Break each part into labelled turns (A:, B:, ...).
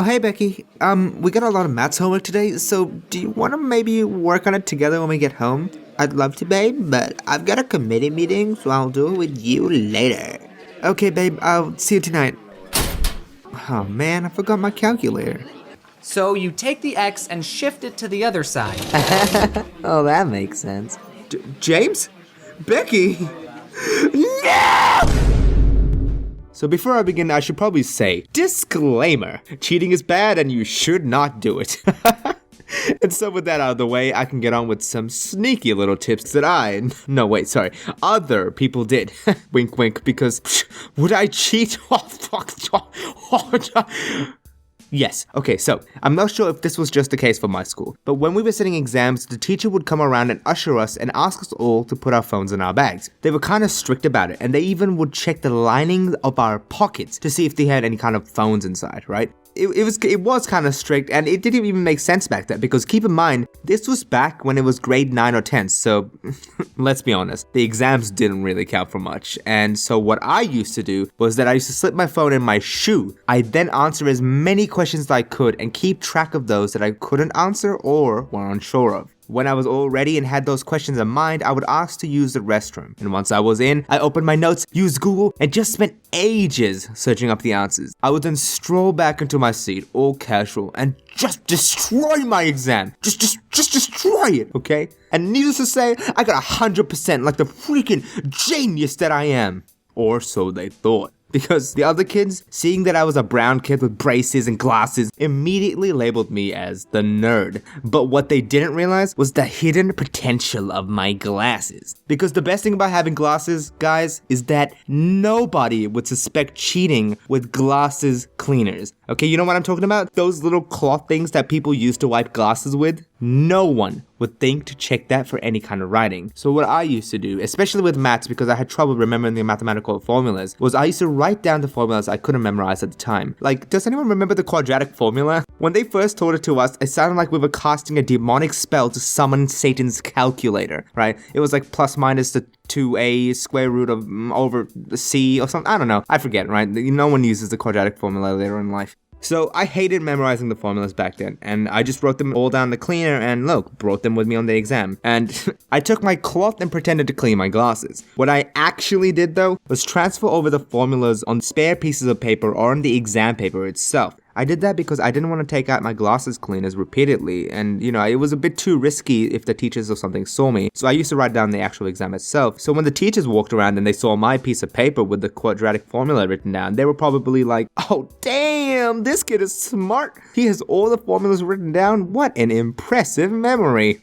A: Oh, hey, Becky. We got a lot of maths homework today, so do you want to maybe work on it together when we get home? I'd love to, babe, but I've got a committee meeting, so I'll do it with you later. Okay, babe, I'll see you tonight. Oh, man, I forgot my calculator.
B: So you take the X and shift it to the other side.
C: Oh, that makes sense.
A: James? Becky? No! So before I begin, I should probably say, disclaimer, cheating is bad and you should not do it. And so with that out of the way, I can get on with some sneaky little tips that other people did. Wink, wink, because would I cheat? Oh, fuck. Yes, okay, so I'm not sure if this was just the case for my school, but when we were sitting exams, the teacher would come around and usher us and ask us all to put our phones in our bags. They were kind of strict about it, and they even would check the lining of our pockets to see if they had any kind of phones inside, right? It was kind of strict, and it didn't even make sense back then, because keep in mind, this was back when it was grade 9 or 10, so let's be honest, the exams didn't really count for much. And so what I used to do was that I used to slip my phone in my shoe. I'd then answer as many questions as I could and keep track of those that I couldn't answer or were unsure of. When I was all ready and had those questions in mind, I would ask to use the restroom. And once I was in, I opened my notes, used Google, and just spent ages searching up the answers. I would then stroll back into my seat, all casual, and just destroy my exam. Just destroy it, okay? And needless to say, I got 100% like the freaking genius that I am. Or so they thought. Because the other kids, seeing that I was a brown kid with braces and glasses, immediately labeled me as the nerd. But what they didn't realize was the hidden potential of my glasses. Because the best thing about having glasses, guys, is that nobody would suspect cheating with glasses cleaners. Okay, you know what I'm talking about? Those little cloth things that people use to wipe glasses with? No one would think to check that for any kind of writing. So what I used to do, especially with maths because I had trouble remembering the mathematical formulas, was I used to write down the formulas I couldn't memorize at the time. Like, does anyone remember the quadratic formula? When they first taught it to us, it sounded like we were casting a demonic spell to summon Satan's calculator, right? It was like plus minus the 2a square root of over c or something. I don't know. I forget, right? No one uses the quadratic formula later in life. So I hated memorizing the formulas back then, and I just wrote them all down the cleaner and look, brought them with me on the exam. And I took my cloth and pretended to clean my glasses. What I actually did though, was transfer over the formulas on spare pieces of paper or on the exam paper itself. I did that because I didn't want to take out my glasses cleaners repeatedly, and it was a bit too risky if the teachers or something saw me, so I used to write down the actual exam itself. So when the teachers walked around and they saw my piece of paper with the quadratic formula written down, they were probably like, oh damn, this kid is smart. He has all the formulas written down. What an impressive memory.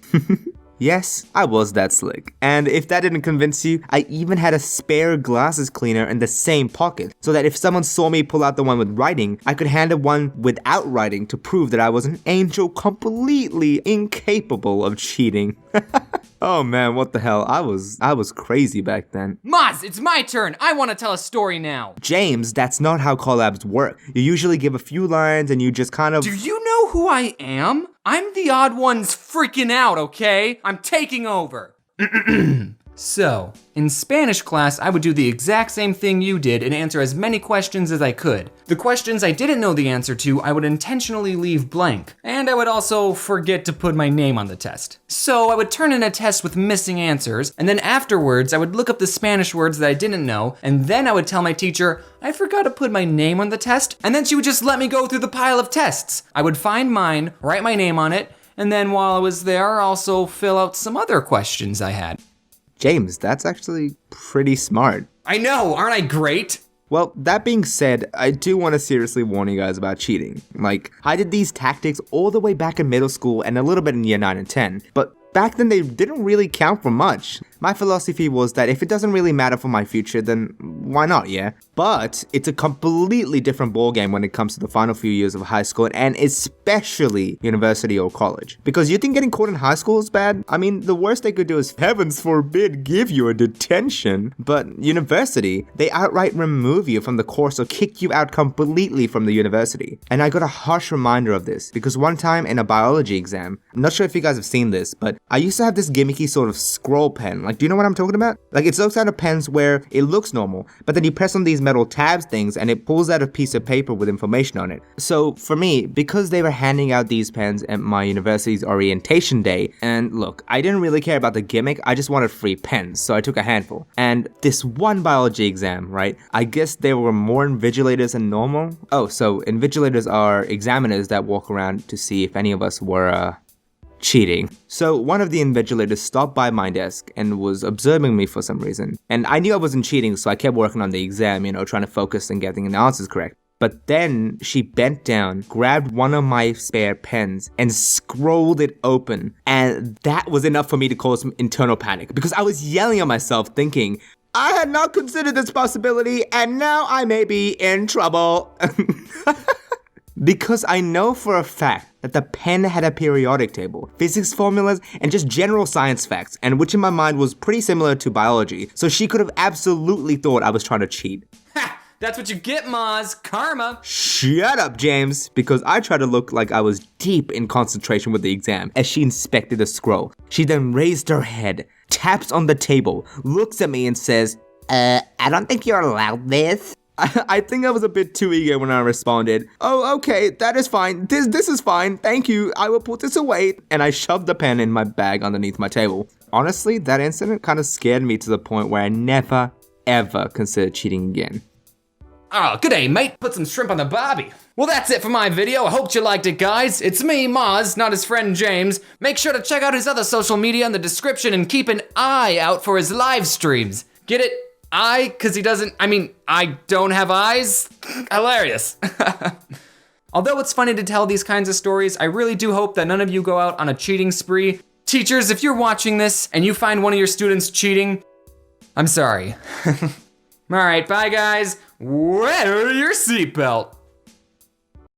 A: Yes, I was that slick. And if that didn't convince you, I even had a spare glasses cleaner in the same pocket, so that if someone saw me pull out the one with writing, I could hand it one without writing to prove that I was an angel completely incapable of cheating. Oh man, what the hell? I was crazy back then.
B: Maz, it's my turn. I want to tell a story now.
A: James, that's not how collabs work. You usually give a few lines and you just kind of...
B: Do you know who I am? I'm the odd one's freaking out, okay? I'm taking over. So, in Spanish class, I would do the exact same thing you did and answer as many questions as I could. The questions I didn't know the answer to, I would intentionally leave blank. And I would also forget to put my name on the test. So I would turn in a test with missing answers, and then afterwards, I would look up the Spanish words that I didn't know, and then I would tell my teacher, I forgot to put my name on the test, and then she would just let me go through the pile of tests. I would find mine, write my name on it, and then while I was there, also fill out some other questions I had.
A: James, that's actually pretty smart.
B: I know, aren't I great?
A: Well, that being said, I do want to seriously warn you guys about cheating. Like, I did these tactics all the way back in middle school and a little bit in year 9 and 10, but back then they didn't really count for much. My philosophy was that if it doesn't really matter for my future, then why not, yeah? But it's a completely different ballgame when it comes to the final few years of high school and especially university or college. Because you think getting caught in high school is bad? I mean, the worst they could do is, heavens forbid, give you a detention. But university, they outright remove you from the course or kick you out completely from the university. And I got a harsh reminder of this because one time in a biology exam, I'm not sure if you guys have seen this, but I used to have this gimmicky sort of scroll pen. Like, do you know what I'm talking about? Like, it's those kind of pens where it looks normal, but then you press on these metal tabs things and it pulls out a piece of paper with information on it. So for me, because they were handing out these pens at my university's orientation day, and look, I didn't really care about the gimmick, I just wanted free pens, so I took a handful. And this one biology exam, right? I guess there were more invigilators than normal. Oh, so invigilators are examiners that walk around to see if any of us were, cheating. So one of the invigilators stopped by my desk and was observing me for some reason. And I knew I wasn't cheating, so I kept working on the exam, trying to focus and getting the answers correct. But then she bent down, grabbed one of my spare pens, and scrolled it open. And that was enough for me to cause some internal panic, because I was yelling at myself thinking, I had not considered this possibility, and now I may be in trouble. Because I know for a fact that the pen had a periodic table, physics formulas, and just general science facts, and which in my mind was pretty similar to biology, so she could have absolutely thought I was trying to cheat.
B: Ha! That's what you get, Maz. Karma.
A: Shut up, James, because I tried to look like I was deep in concentration with the exam as she inspected the scroll. She then raised her head, taps on the table, looks at me and says, I don't think you're allowed this. I think I was a bit too eager when I responded, oh, okay, that is fine. This is fine. Thank you. I will put this away. And I shoved the pen in my bag underneath my table. Honestly, that incident kind of scared me to the point where I never, ever considered cheating again.
B: Oh, good day, mate. Put some shrimp on the barbie. Well, that's it for my video. I hope you liked it, guys. It's me, Maz, not his friend James. Make sure to check out his other social media in the description and keep an eye out for his live streams. Get it? Cause I don't have eyes? Hilarious. Although it's funny to tell these kinds of stories, I really do hope that none of you go out on a cheating spree. Teachers, if you're watching this and you find one of your students cheating, I'm sorry. All right, bye guys. Wear your seatbelt.